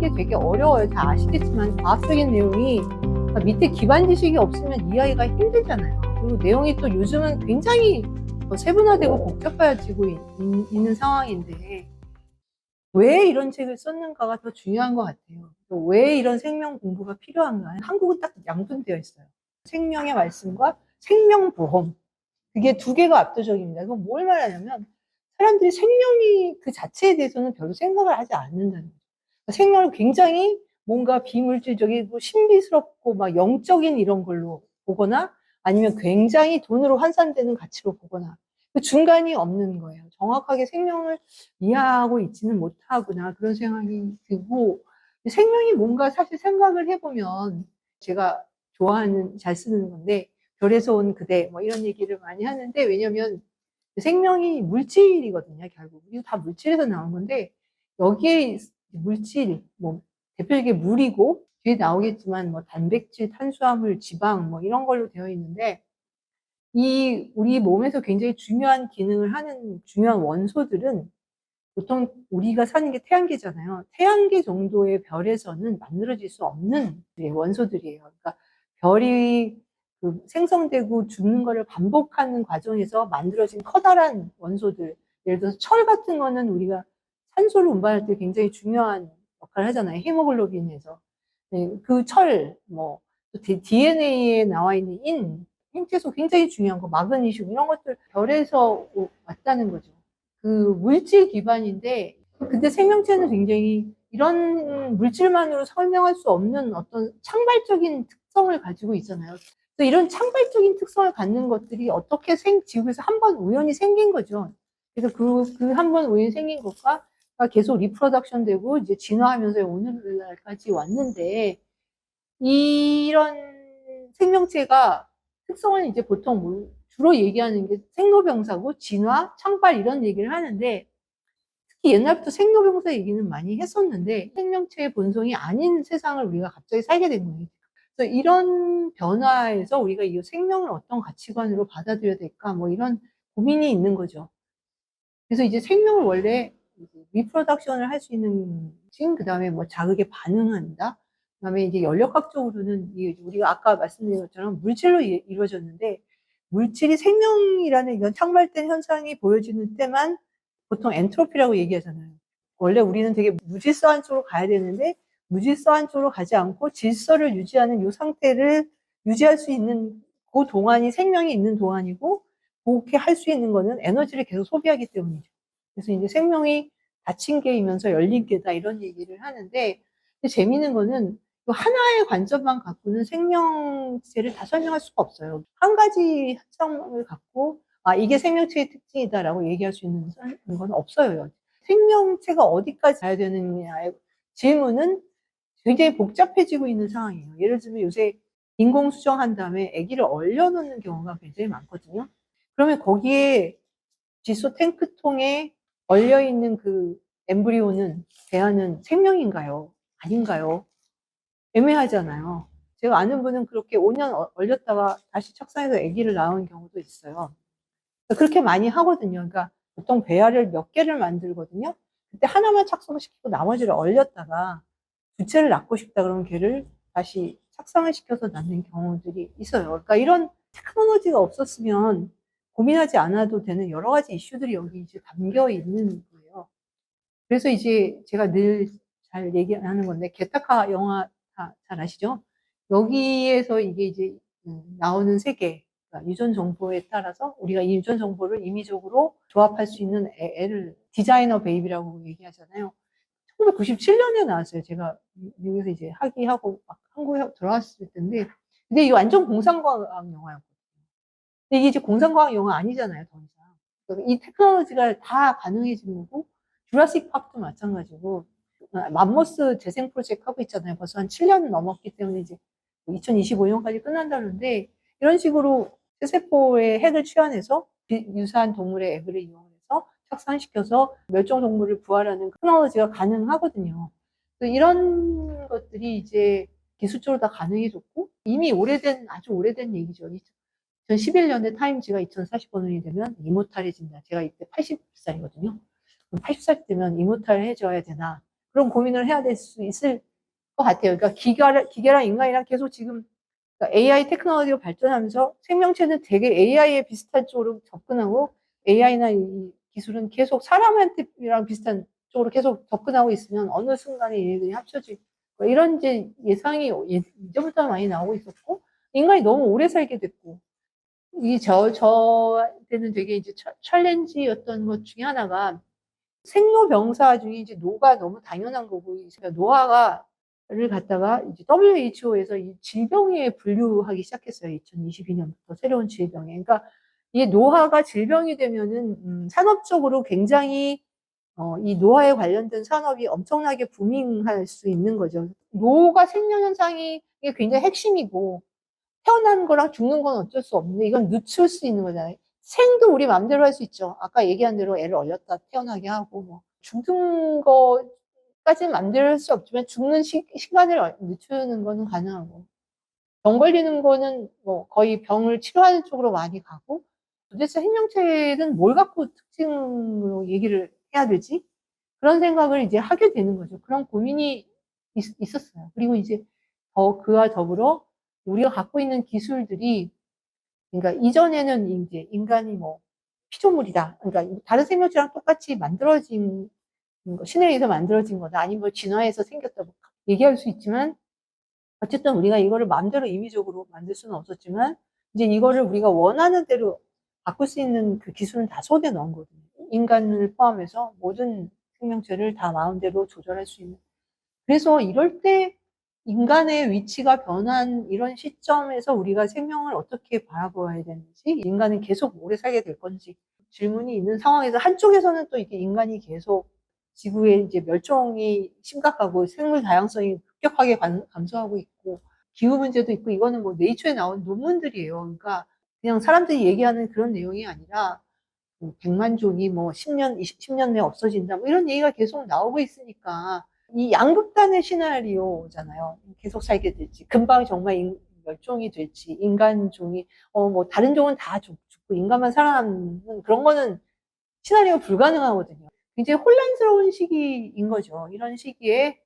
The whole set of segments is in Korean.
게 되게 어려워요. 다 아시겠지만 과학적인 내용이 밑에 기반 지식이 없으면 이해하기가 힘들잖아요. 그리고 내용이 또 요즘은 굉장히 세분화되고 복잡해지고 있는 상황인데 왜 이런 책을 썼는가가 더 중요한 것 같아요. 또 왜 이런 생명 공부가 필요한가. 한국은 딱 양분되어 있어요. 생명의 말씀과 생명보험. 그게 두 개가 압도적입니다. 그건 뭘 말하냐면 사람들이 생명이 그 자체에 대해서는 별로 생각을 하지 않는다는 거죠. 생명을 굉장히 뭔가 비물질적이고 신비스럽고 막 영적인 이런 걸로 보거나 아니면 굉장히 돈으로 환산되는 가치로 보거나 그 중간이 없는 거예요. 정확하게 생명을 이해하고 있지는 못하구나 그런 생각이 들고 생명이 뭔가 사실 생각을 해보면 제가 좋아하는 잘 쓰는 건데 별에서 온 그대 뭐 이런 얘기를 많이 하는데 왜냐면 생명이 물질이거든요. 결국 이거 다 물질에서 나온 건데 여기에 물질 뭐 대표적인 물이고 뒤에 나오겠지만 뭐 단백질, 탄수화물, 지방 뭐 이런 걸로 되어 있는데 이 우리 몸에서 굉장히 중요한 기능을 하는 중요한 원소들은 보통 우리가 사는 게 태양계잖아요. 태양계 정도의 별에서는 만들어질 수 없는 원소들이에요. 그러니까 별이 그 생성되고 죽는 거를 반복하는 과정에서 만들어진 커다란 원소들. 예를 들어서 철 같은 거는 우리가 산소를 운반할 때 굉장히 중요한 역할을 하잖아요. 헤모글로빈에서. 네, 그 철, 뭐, DNA에 나와 있는 인체소 굉장히 중요한 거, 마그네슘, 이런 것들 별에서 왔다는 거죠. 그 물질 기반인데, 근데 생명체는 굉장히 이런 물질만으로 설명할 수 없는 어떤 창발적인 특성을 가지고 있잖아요. 그래서 이런 창발적인 특성을 갖는 것들이 어떻게 지구에서 한 번 우연히 생긴 거죠. 그래서 그 한 번 우연히 생긴 것과 계속 리프로덕션 되고 이제 진화하면서 오늘날까지 왔는데, 이런 생명체가 특성은 이제 보통 주로 얘기하는 게 생로병사고 진화, 창발 이런 얘기를 하는데 특히 옛날부터 생로병사 얘기는 많이 했었는데 생명체의 본성이 아닌 세상을 우리가 갑자기 살게 된 거예요. 그래서 이런 변화에서 우리가 이 생명을 어떤 가치관으로 받아들여야 될까 뭐 이런 고민이 있는 거죠. 그래서 이제 생명을 원래 리프로덕션을 할 수 있는 그 다음에 뭐 자극에 반응한다. 그 다음에 이제 연력학적으로는 우리가 아까 말씀드린 것처럼 물질로 이루어졌는데 물질이 생명이라는 이런 창발된 현상이 보여지는 때만 보통 엔트로피라고 얘기하잖아요. 원래 우리는 되게 무질서한 쪽으로 가야 되는데 무질서한 쪽으로 가지 않고 질서를 유지하는 이 상태를 유지할 수 있는 그 동안이 생명이 있는 동안이고 그렇게 할 수 있는 거는 에너지를 계속 소비하기 때문이죠. 그래서 이제 생명이 닫힌 게이면서 열린 게다 이런 얘기를 하는데 재미있는 거는 하나의 관점만 갖고는 생명체를 다 설명할 수가 없어요. 한 가지 특성을 갖고 이게 생명체의 특징이다라고 얘기할 수 있는 건 없어요. 생명체가 어디까지 가야 되느냐의 질문은 굉장히 복잡해지고 있는 상황이에요. 예를 들면 요새 인공수정한 다음에 아기를 얼려놓는 경우가 굉장히 많거든요. 그러면 거기에 지소 탱크통에 얼려있는 그 엠브리오는, 배아는 생명인가요? 아닌가요? 애매하잖아요. 제가 아는 분은 그렇게 5년 얼렸다가 다시 착상해서 아기를 낳은 경우도 있어요. 그렇게 많이 하거든요. 그러니까 보통 배아를 몇 개를 만들거든요. 그때 하나만 착성시키고 나머지를 얼렸다가 두 채를 낳고 싶다 그러면 걔를 다시 착상을 시켜서 낳는 경우들이 있어요. 그러니까 이런 테크놀로지가 없었으면 고민하지 않아도 되는 여러 가지 이슈들이 여기 이제 담겨 있는 거예요. 그래서 이제 제가 늘 잘 얘기하는 건데, 게타카 영화 다 잘 아시죠? 여기에서 이게 이제 나오는 세계, 그러니까 유전 정보에 따라서 우리가 이 유전 정보를 임의적으로 조합할 수 있는 애를 디자이너 베이비라고 얘기하잖아요. 1997년에 나왔어요. 제가 미국에서 이제 학위하고 막 한국에 들어왔을 때인데, 근데 이게 완전 공상과학 영화였거든요. 근데 이게 이제 공상과학 영화 아니잖아요, 더 이상. 그러니까 이 테크놀로지가 다 가능해진 거고, 주라식 파크도 마찬가지고, 맘모스 재생 프로젝트 하고 있잖아요. 벌써 한 7년 넘었기 때문에 이제 2025년까지 끝난다는데, 이런 식으로 세세포의 핵을 취환해서 유사한 동물의 액을 이용해서 착산시켜서 멸종 동물을 부활하는 테크놀로지가 가능하거든요. 이런 것들이 이제 기술적으로 다 가능해졌고, 이미 아주 오래된 얘기죠. 2011년에 타임즈가 2045년이 되면 이모탈해진다. 제가 이때 80살이거든요. 그럼 80살 되면 이모탈해져야 되나? 그런 고민을 해야 될 수 있을 것 같아요. 그러니까 기계랑 인간이랑 계속 지금 그러니까 AI 테크놀로지가 발전하면서 생명체는 되게 AI에 비슷한 쪽으로 접근하고 AI나 이 기술은 계속 사람한테랑 비슷한 쪽으로 계속 접근하고 있으면 어느 순간에 얘네들이 합쳐질 이런 이제 예상이 이제부터 많이 나오고 있었고 인간이 너무 오래 살게 됐고 이 저한테는 되게 이제 챌린지였던 것 중에 하나가 생로병사 중에 이제 노가 너무 당연한 거고 노화를 갖다가 이제 WHO에서 이 질병에 분류하기 시작했어요. 2022년부터 새로운 질병에. 그러니까 이 노화가 질병이 되면은 산업적으로 굉장히 이 노화에 관련된 산업이 엄청나게 부밍할 수 있는 거죠. 노가 생명 현상이 이게 굉장히 핵심이고 태어나는 거랑 죽는 건 어쩔 수 없는데 이건 늦출 수 있는 거잖아요. 생도 우리 마음대로 할 수 있죠. 아까 얘기한 대로 애를 얼렸다 태어나게 하고 뭐 죽는 거까지는 마음대로 할 수 없지만 죽는 시간을 늦추는 거는 가능하고 병 걸리는 거는 뭐 거의 병을 치료하는 쪽으로 많이 가고 도대체 생명체는 뭘 갖고 특징으로 얘기를 해야 되지? 그런 생각을 이제 하게 되는 거죠. 그런 고민이 있었어요. 그리고 이제 그와 더불어 우리가 갖고 있는 기술들이 그러니까 이전에는 이제 인간이 뭐 피조물이다. 그러니까 다른 생명체랑 똑같이 만들어진 신에 의해서 만들어진 거다. 아니면 뭐 진화해서 생겼다. 뭐 얘기할 수 있지만 어쨌든 우리가 이거를 마음대로 임의적으로 만들 수는 없었지만 이제 이거를 우리가 원하는 대로 바꿀 수 있는 그 기술은 다 손에 넣은 거거든요. 인간을 포함해서 모든 생명체를 다 마음대로 조절할 수 있는. 그래서 이럴 때 인간의 위치가 변한 이런 시점에서 우리가 생명을 어떻게 바라봐야 되는지, 인간은 계속 오래 살게 될 건지 질문이 있는 상황에서 한쪽에서는 또 이게 인간이 계속 지구의 이제 멸종이 심각하고 생물 다양성이 급격하게 감소하고 있고 기후 문제도 있고 이거는 뭐 네이처에 나온 논문들이에요. 그러니까 그냥 사람들이 얘기하는 그런 내용이 아니라 100만 종이 뭐 10년, 10년 내에 없어진다. 뭐 이런 얘기가 계속 나오고 있으니까 이 양극단의 시나리오잖아요. 계속 살게 될지, 금방 정말 멸종이 될지, 인간종이, 뭐 다른 종은 다 죽고 인간만 살아남는 그런 거는 시나리오 불가능하거든요. 굉장히 혼란스러운 시기인 거죠. 이런 시기에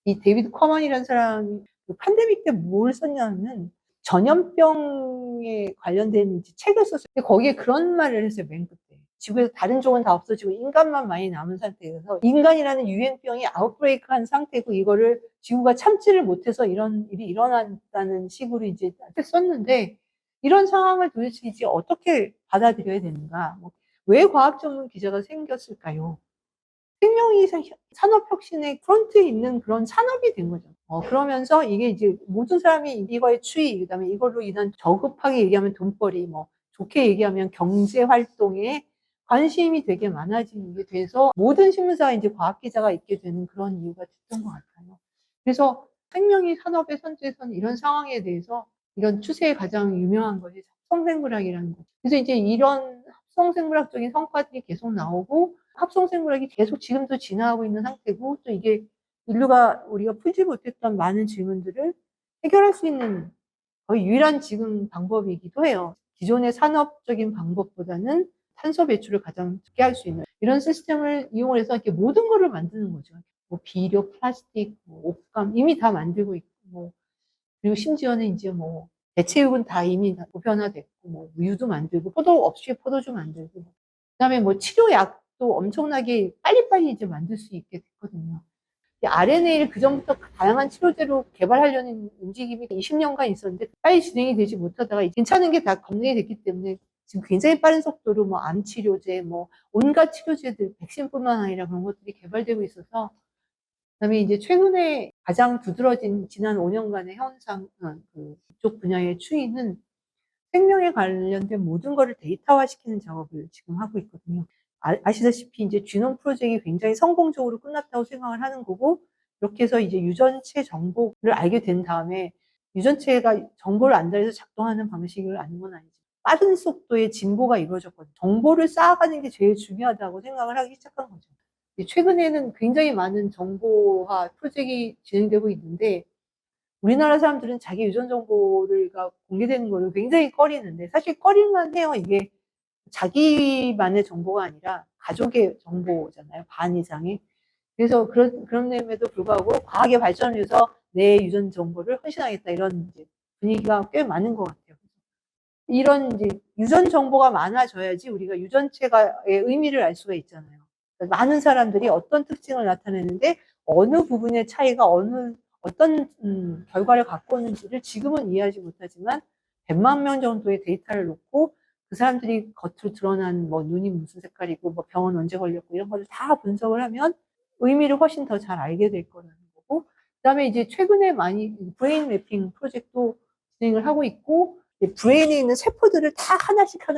이 데이비드 커먼이라는 사람이 그 팬데믹 때 뭘 썼냐면 전염병에 관련된 책을 썼어요. 근데 거기에 그런 말을 했어요. 맨 끝에. 지구에서 다른 종은 다 없어지고 인간만 많이 남은 상태에서 인간이라는 유행병이 아웃브레이크한 상태고 이거를 지구가 참지를 못해서 이런 일이 일어났다는 식으로 이제 썼는데 이런 상황을 도대체 이제 어떻게 받아들여야 되는가? 왜 과학 전문 기자가 생겼을까요? 생명이 산업혁신의 프론트에 있는 그런 산업이 된 거죠. 그러면서 이게 이제 모든 사람이 이거에 추이, 그 다음에 이걸로 인한 저급하게 얘기하면 돈벌이, 뭐, 좋게 얘기하면 경제 활동에 관심이 되게 많아지게 돼서 모든 신문사에 이제 과학기자가 있게 되는 그런 이유가 됐던 것 같아요. 그래서 생명이 산업에 선두에서는 이런 상황에 대해서 이런 추세의 가장 유명한 것이 합성생물학이라는 거죠. 그래서 이제 이런 합성생물학적인 성과들이 계속 나오고 합성생물학이 계속 지금도 진화하고 있는 상태고 또 이게 인류가 우리가 풀지 못했던 많은 질문들을 해결할 수 있는 거의 유일한 지금 방법이기도 해요. 기존의 산업적인 방법보다는 탄소 배출을 가장 적게 할 수 있는 이런 시스템을 이용해서 이렇게 모든 거를 만드는 거죠. 뭐 비료, 플라스틱, 뭐 옷감 이미 다 만들고 있고 뭐 그리고 심지어는 이제 뭐 대체육은 다 이미 다 보편화됐고 뭐 우유도 만들고 포도 없이 포도주 만들고 그다음에 뭐 치료약도 엄청나게 빨리빨리 이제 만들 수 있게 됐거든요. RNA를 그전부터 다양한 치료제로 개발하려는 움직임이 20년간 있었는데 빨리 진행이 되지 못하다가 괜찮은 게 다 검증이 됐기 때문에 지금 굉장히 빠른 속도로 뭐 암 치료제, 뭐 온갖 치료제들, 백신뿐만 아니라 그런 것들이 개발되고 있어서 그다음에 이제 최근에 가장 두드러진 지난 5년간의 현상, 그쪽 분야의 추이는 생명에 관련된 모든 거를 데이터화시키는 작업을 지금 하고 있거든요. 아시다시피 이제 지놈 프로젝트가 굉장히 성공적으로 끝났다고 생각을 하는 거고, 이렇게 해서 이제 유전체 정보를 알게 된 다음에 유전체가 정보를 안달해서 작동하는 방식을 아는 건 아니지. 빠른 속도의 진보가 이루어졌거든요. 정보를 쌓아가는 게 제일 중요하다고 생각을 하기 시작한 거죠. 최근에는 굉장히 많은 정보화 프로젝트가 진행되고 있는데 우리나라 사람들은 자기 유전 정보가 공개되는 거를 굉장히 꺼리는데 사실 꺼릴만 해요. 이게 자기만의 정보가 아니라 가족의 정보잖아요. 반 이상의. 그래서 그럼에도 불구하고 과학의 발전을 위해서 내 유전 정보를 헌신하겠다 이런 이제 분위기가 꽤 많은 것 같아요. 이런 이제 유전 정보가 많아져야지 우리가 유전체의 의미를 알 수가 있잖아요. 그러니까 많은 사람들이 어떤 특징을 나타내는데 어느 부분의 차이가 어떤 결과를 갖고 오는지를 지금은 이해하지 못하지만 100만 명 정도의 데이터를 놓고 그 사람들이 겉으로 드러난 뭐 눈이 무슨 색깔이고 뭐 병원 언제 걸렸고 이런 것을 다 분석을 하면 의미를 훨씬 더 잘 알게 될 거라는 거고, 그다음에 이제 최근에 많이 브레인 매핑 프로젝트도 진행을 하고 있고, 브레인에 있는 세포들을 다 하나씩 다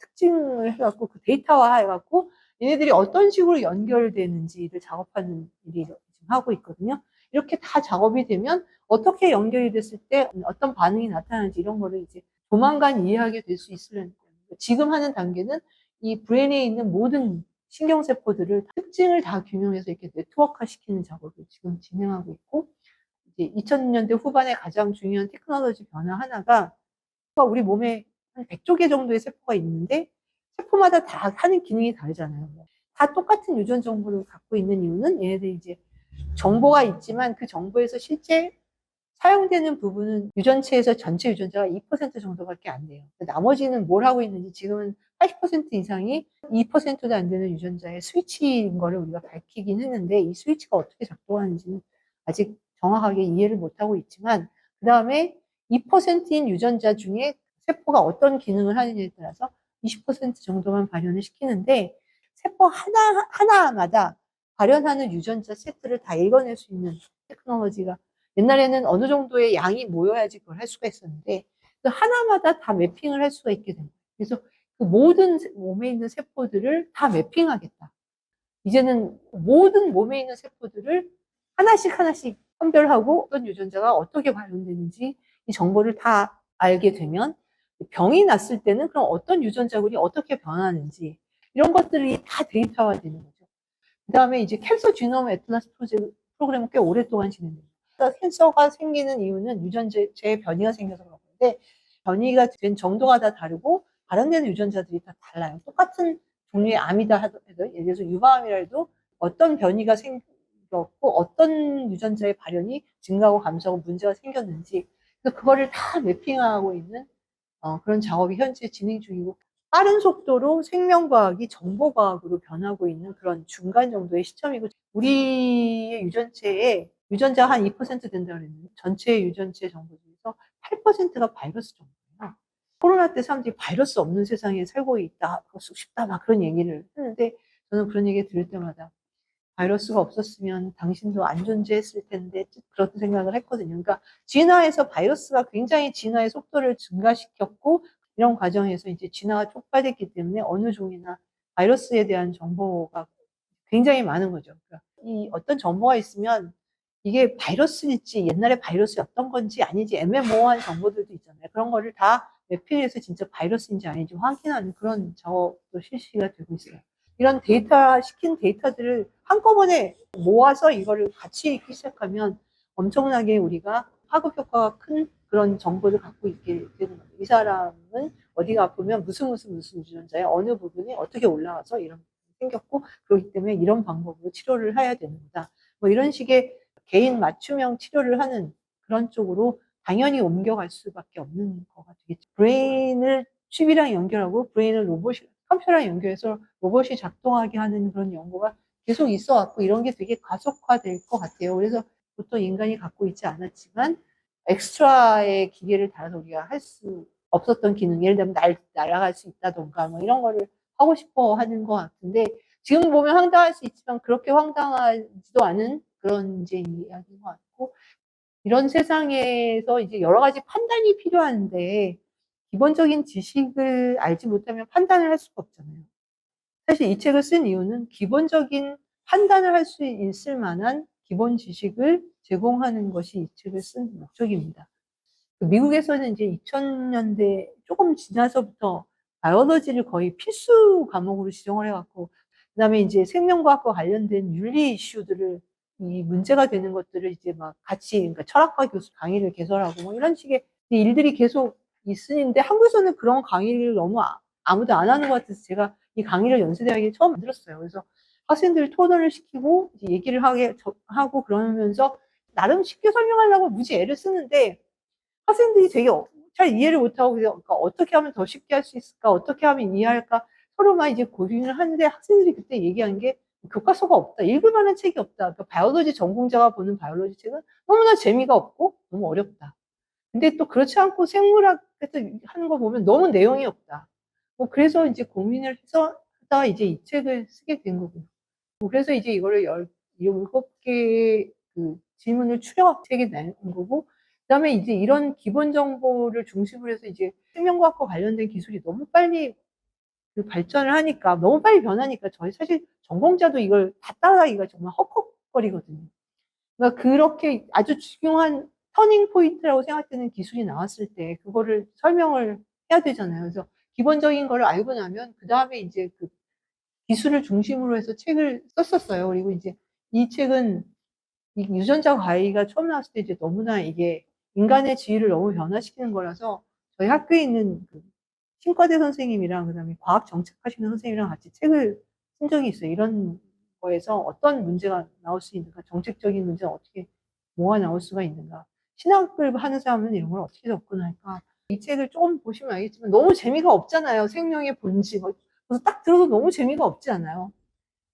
특징을 해갖고 그 데이터화 해갖고 얘네들이 어떤 식으로 연결되는지를 작업하는 일이 지금 하고 있거든요. 이렇게 다 작업이 되면 어떻게 연결이 됐을 때 어떤 반응이 나타나는지 이런 거를 이제 조만간 이해하게 될 수 있으려는 거예요. 지금 하는 단계는 이 브레인에 있는 모든 신경세포들을 특징을 다 규명해서 이렇게 네트워크화 시키는 작업을 지금 진행하고 있고, 이제 2000년대 후반에 가장 중요한 테크놀로지 변화 하나가 우리 몸에 한 100조 개 정도의 세포가 있는데 세포마다 다 하는 기능이 다르잖아요. 다 똑같은 유전 정보를 갖고 있는 이유는 얘네들이 이제 정보가 있지만 그 정보에서 실제 사용되는 부분은 유전체에서 전체 유전자가 2% 정도밖에 안 돼요. 나머지는 뭘 하고 있는지 지금은 80% 이상이 2%도 안 되는 유전자의 스위치인 거를 우리가 밝히긴 했는데 이 스위치가 어떻게 작동하는지는 아직 정확하게 이해를 못하고 있지만, 그 다음에 2%인 유전자 중에 세포가 어떤 기능을 하느냐에 따라서 20% 정도만 발현을 시키는데 세포 하나마다 발현하는 유전자 세트를 다 읽어낼 수 있는 테크놀로지가, 옛날에는 어느 정도의 양이 모여야지 그걸 할 수가 있었는데 그 하나마다 다 매핑을 할 수가 있게 된 거예요. 그래서 그 모든 몸에 있는 세포들을 다 매핑하겠다. 이제는 모든 몸에 있는 세포들을 하나씩 선별하고 어떤 유전자가 어떻게 발현되는지 이 정보를 다 알게 되면 병이 났을 때는 그럼 어떤 유전자군이 어떻게 변하는지 이런 것들이 다 데이터화되는 거죠. 그 다음에 이제 캔서 지놈 애틀라스 프로그램은 꽤 오랫동안 진행됩니다. 캔서가 생기는 이유는 유전자의 변이가 생겨서 그런 건데, 변이가 된 정도가 다 다르고 발현되는 유전자들이 다 달라요. 똑같은 종류의 암이다 하더라도, 예를 들어서 유방암이라 해도 어떤 변이가 생겼고 어떤 유전자의 발현이 증가하고 감소하고 문제가 생겼는지, 그래서 그거를 다 매핑하고 있는 그런 작업이 현재 진행 중이고, 빠른 속도로 생명과학이 정보과학으로 변하고 있는 그런 중간 정도의 시점이고, 우리의 유전체에 유전자가 한 2% 된다고 그랬는데 전체 유전체 정보 중에서 8%가 바이러스 정보예요. 코로나 때 사람들이 바이러스 없는 세상에 살고 있다, 싶다 막 그런 얘기를 했는데, 저는 그런 얘기 들을 때마다 바이러스가 없었으면 당신도 안 존재했을 텐데 그런 생각을 했거든요. 그러니까 진화에서 바이러스가 굉장히 진화의 속도를 증가시켰고, 이런 과정에서 이제 진화가 촉발됐기 때문에 어느 종이나 바이러스에 대한 정보가 굉장히 많은 거죠. 그러니까 이 어떤 정보가 있으면 이게 바이러스일지 옛날에 바이러스였던 건지 아닌지 애매모호한 정보들도 있잖아요. 그런 거를 다 매핑해서 진짜 바이러스인지 아닌지 확인하는 그런 작업도 실시가 되고 있어요. 이런 시킨 데이터들을 한꺼번에 모아서 이거를 같이 읽기 시작하면 엄청나게 우리가 파급 효과가 큰 그런 정보를 갖고 있게 되는 거예요. 이 사람은 어디가 아프면 무슨 유전자에 어느 부분이 어떻게 올라와서 이런 생겼고, 그렇기 때문에 이런 방법으로 치료를 해야 되는 거다. 뭐 이런 식의 개인 맞춤형 치료를 하는 그런 쪽으로 당연히 옮겨갈 수밖에 없는 거가 되겠죠. 브레인을 칩이랑 연결하고 브레인을 컴퓨터랑 연결해서 로봇이 작동하게 하는 그런 연구가 계속 있어 왔고, 이런 게 되게 가속화될 것 같아요. 그래서 보통 인간이 갖고 있지 않았지만 엑스트라의 기계를 달아서 우리가 할 수 없었던 기능, 예를 들면 날아갈 수 있다던가 뭐 이런 거를 하고 싶어 하는 것 같은데, 지금 보면 황당할 수 있지만 그렇게 황당하지도 않은 그런 이제 이야기인 것 같고, 이런 세상에서 이제 여러 가지 판단이 필요한데 기본적인 지식을 알지 못하면 판단을 할 수가 없잖아요. 사실 이 책을 쓴 이유는 기본적인 판단을 할 수 있을 만한 기본 지식을 제공하는 것이 이 책을 쓴 목적입니다. 미국에서는 이제 2000년대 조금 지나서부터 바이올로지를 거의 필수 과목으로 지정을 해갖고, 그 다음에 이제 생명과학과 관련된 윤리 이슈들을, 이 문제가 되는 것들을 이제 막 같이, 그러니까 철학과 교수 강의를 개설하고 뭐 이런 식의 일들이 계속 있으는데, 한국에서는 그런 강의를 너무 아무도 안 하는 것 같아서 제가 이 강의를 연세대학에 처음 들었어요. 그래서 학생들을 토론을 시키고 이제 얘기를 하고 그러면서 나름 쉽게 설명하려고 무지 애를 쓰는데 학생들이 되게 잘 이해를 못하고 그러니까 어떻게 하면 더 쉽게 할 수 있을까? 어떻게 하면 이해할까? 서로만 이제 고민을 하는데 학생들이 그때 얘기한 게 교과서가 없다. 읽을 만한 책이 없다. 그러니까 바이올로지 전공자가 보는 바이올로지 책은 너무나 재미가 없고 너무 어렵다. 근데 또 그렇지 않고 생물학에서 하는 거 보면 너무 내용이 없다. 뭐 그래서 이제 고민을 해서 하다가 이제 이 책을 쓰게 된 거고요. 그래서 이제 이거를 17개의 그 질문을 추려갖고 책이 낸 거고, 그다음에 이제 이런 기본 정보를 중심으로 해서 이제 생명과학과 관련된 기술이 너무 빨리 그 발전을 하니까, 너무 빨리 변하니까 저희 사실 전공자도 이걸 다 따라가기가 정말 헉헉거리거든요. 그러니까 그렇게 아주 중요한 터닝 포인트라고 생각되는 기술이 나왔을 때 그거를 설명을 해야 되잖아요. 그래서 기본적인 거를 알고 나면 그다음에 이제 그 기술을 중심으로 해서 책을 썼었어요. 그리고 이제 이 책은 이 유전자 과학이 처음 나왔을 때 이제 너무나 이게 인간의 지위를 너무 변화시키는 거라서 저희 학교에 있는 그 신과대 선생님이랑 그다음에 과학 정책하시는 선생님이랑 같이 책을 쓴 적이 있어요. 이런 거에서 어떤 문제가 나올 수 있는가, 정책적인 문제는 어떻게 뭐가 나올 수가 있는가, 신학을 하는 사람은 이런 걸 어떻게 접근할까. 이 책을 조금 보시면 알겠지만 너무 재미가 없잖아요. 생명의 본질. 그래서 딱 들어도 너무 재미가 없지 않아요.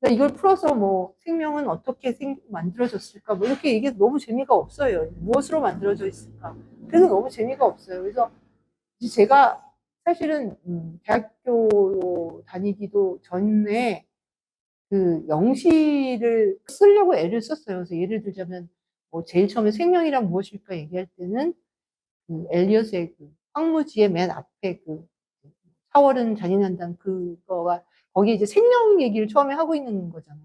그러니까 이걸 풀어서 뭐 생명은 어떻게 만들어졌을까 뭐 이렇게 얘기해도 너무 재미가 없어요. 무엇으로 만들어져 있을까. 그래서 너무 재미가 없어요. 그래서 제가 사실은 대학교 다니기도 전에 그 영시를 쓰려고 애를 썼어요. 그래서 예를 들자면 뭐 제일 처음에 생명이란 무엇일까 얘기할 때는 그 엘리엇의 그 황무지의 맨 앞에 그 4월은 잔인한다는 그거가 거기에 이제 생명 얘기를 처음에 하고 있는 거잖아요.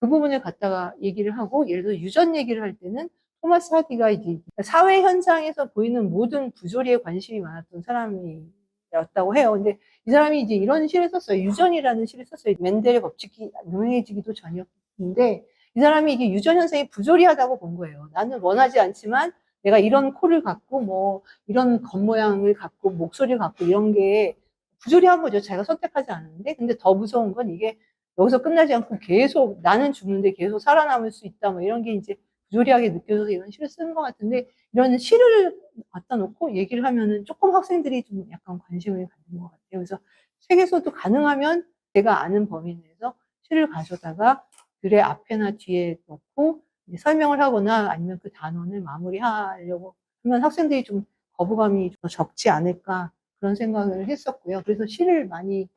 그 부분을 갖다가 얘기를 하고, 예를 들어 유전 얘기를 할 때는 토마스 하디가 이제 사회 현상에서 보이는 모든 부조리에 관심이 많았던 사람이었다고 해요. 근데 이 사람이 이제 이런 시를 썼어요. 유전이라는 시를 썼어요. 멘델의 법칙이 유명해지기도 전이었는데 이 사람이 이게 유전 현상이 부조리하다고 본 거예요. 나는 원하지 않지만 내가 이런 코를 갖고 뭐 이런 겉모양을 갖고 목소리를 갖고 이런 게 부조리한 거죠. 자기가 선택하지 않았는데. 근데 더 무서운 건 이게 여기서 끝나지 않고 계속 나는 죽는데 계속 살아남을 수 있다. 뭐 이런 게 이제 부조리하게 느껴져서 이런 시를 쓰는 것 같은데, 이런 시를 갖다 놓고 얘기를 하면은 조금 학생들이 좀 약간 관심을 갖는 것 같아요. 그래서 책에서도 가능하면 제가 아는 범위 내에서 시를 가져다가 글의 앞에나 뒤에 놓고 설명을 하거나 아니면 그 단원을 마무리하려고 하면 학생들이 좀 거부감이 좀 적지 않을까 그런 생각을 했었고요. 그래서 시를 많이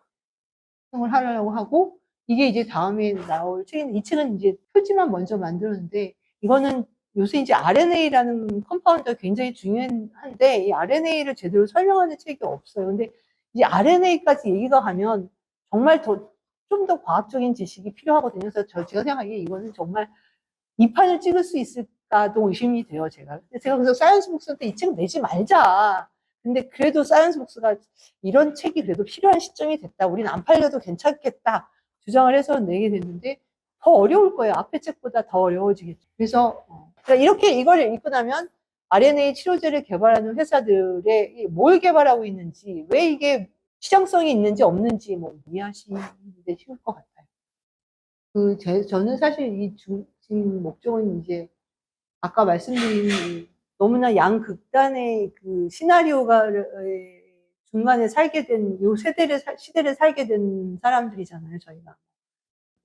활동을 하려고 하고, 이게 이제 다음에 나올 책인, 이 책은 이제 표지만 먼저 만들었는데, 이거는 요새 이제 RNA라는 컴파운드가 굉장히 중요한데, 이 RNA를 제대로 설명하는 책이 없어요. 근데 이 RNA까지 얘기가 가면 정말 좀 더 과학적인 지식이 필요하거든요. 그래서 제가 생각하기에 이거는 정말 이 판을 찍을 수 있을까도 의심이 돼요, 제가. 제가 그래서 사이언스 북스한테 이 책 내지 말자. 근데 그래도 사이언스 북스가 이런 책이 그래도 필요한 시점이 됐다. 우리는 안 팔려도 괜찮겠다. 주장을 해서 내게 됐는데 더 어려울 거예요. 앞에 책보다 더 어려워지겠죠. 그래서 그러니까 이렇게 이걸 읽고 나면 RNA 치료제를 개발하는 회사들의 뭘 개발하고 있는지, 왜 이게 시장성이 있는지 없는지 뭐 이해하시는데 쉬울 것 같아요. 저는 사실 이 지금 목적은 이제 아까 말씀드린 너무나 양극단의 그 시나리오가 중간에 살게 된 요 시대를 살게 된 사람들이잖아요, 저희가.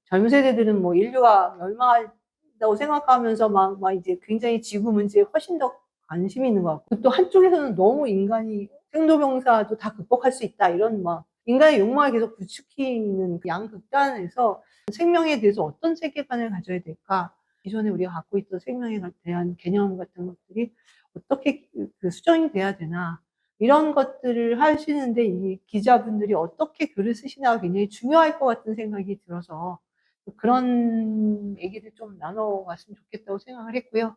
젊은 세대들은 뭐 인류가 멸망한다고 생각하면서 막 이제 굉장히 지구 문제에 훨씬 더 관심이 있는 것 같고, 또 한쪽에서는 너무 인간이 생로병사도 다 극복할 수 있다 이런 막 인간의 욕망을 계속 부추기는 그 양극단에서 생명에 대해서 어떤 세계관을 가져야 될까? 기존에 우리가 갖고 있던 생명에 대한 개념 같은 것들이 어떻게 그 수정이 돼야 되나? 이런 것들을 하시는데 이 기자분들이 어떻게 글을 쓰시냐가 굉장히 중요할 것 같은 생각이 들어서 그런 얘기를 좀 나눠봤으면 좋겠다고 생각을 했고요.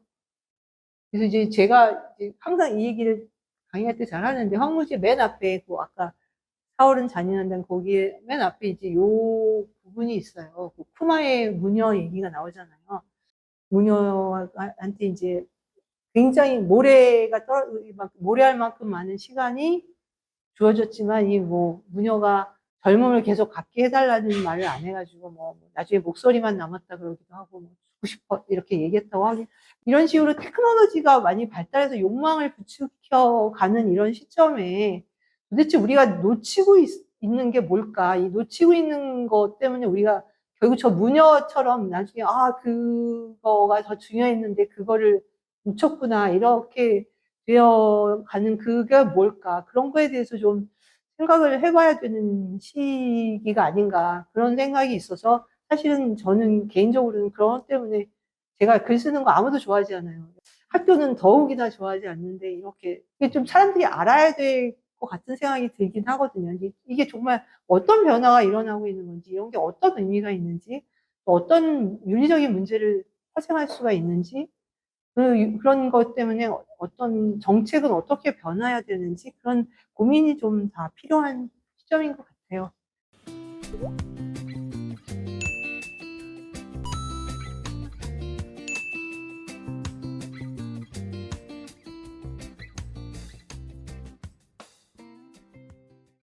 그래서 이제 제가 이제 항상 이 얘기를 강의할 때 잘 하는데, 황무지 맨 앞에 그 아까 4월은 잔인한다는 거기에 맨 앞에 이제 요 부분이 있어요. 그 쿠마의 무녀 얘기가 나오잖아요. 무녀한테 이제 굉장히 모래할 만큼 많은 시간이 주어졌지만 이 뭐 무녀가 젊음을 계속 갖게 해달라는 말을 안 해가지고 뭐 나중에 목소리만 남았다 그러기도 하고 뭐 죽고 싶어 이렇게 얘기했다고 하긴 이런 식으로 테크놀로지가 많이 발달해서 욕망을 부추겨 가는 이런 시점에 도대체 우리가 놓치고 있는 게 뭘까? 이 놓치고 있는 것 때문에 우리가 결국 저 무녀처럼 나중에 그거가 더 중요했는데 그거를 놓쳤구나 이렇게 되어가는 그게 뭘까? 그런 거에 대해서 좀 생각을 해봐야 되는 시기가 아닌가 그런 생각이 있어서 사실은 저는 개인적으로는 그런 것 때문에 제가 글 쓰는 거 아무도 좋아하지 않아요. 학교는 더욱이나 좋아하지 않는데 이렇게 이게 좀 사람들이 알아야 될 것 같은 생각이 들긴 하거든요. 이게 정말 어떤 변화가 일어나고 있는 건지 이런 게 어떤 의미가 있는지 또 어떤 윤리적인 문제를 발생할 수가 있는지 그런 것 때문에 어떤 정책은 어떻게 변화해야 되는지 그런 고민이 좀 다 필요한 시점인 것 같아요.